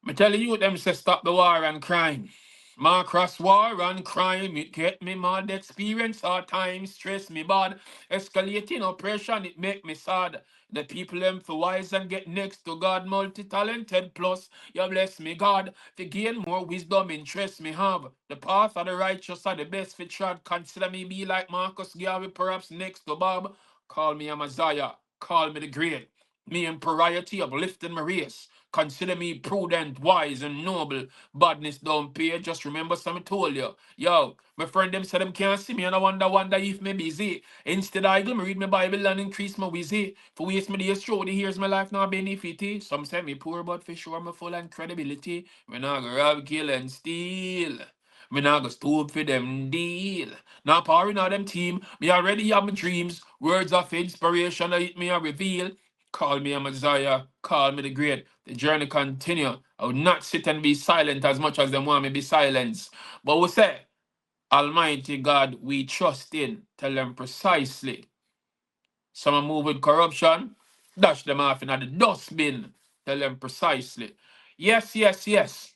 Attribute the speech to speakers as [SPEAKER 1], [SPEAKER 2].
[SPEAKER 1] Me tell you them say stop the war and crime. Cross war and crime, it get me mad. Experience hard times, stress me bad. Escalating oppression, it make me sad. The people them for wise and get next to God, multi-talented plus. You bless me, God. To gain more wisdom, interest me have. The path of the righteous are the best for trod. Consider me be like Marcus Garvey, perhaps next to Bob. Call me Amaziyah, call me the great. Me in priority uplifting my race. Consider me prudent, wise, and noble. Badness don't pay. Just remember something I told you. Yo, my friend them said them can't see me and I wonder if me busy. Instead I go me read my Bible and increase my wizzy. For waste me days show the here's my life now benefit. Some say me poor but for sure I'm full and credibility. When I go rob, kill and steal. Me nah go stoop for them deal. Now powering on them team. Me already have my dreams. Words of inspiration that hit me a reveal. Call me a Messiah, call me the great. The journey continue. I would not sit and be silent as much as them want me be silenced. But we say, Almighty God, we trust in. Tell them precisely. Some move with corruption, dash them off in the dustbin. Tell them precisely. Yes, yes, yes.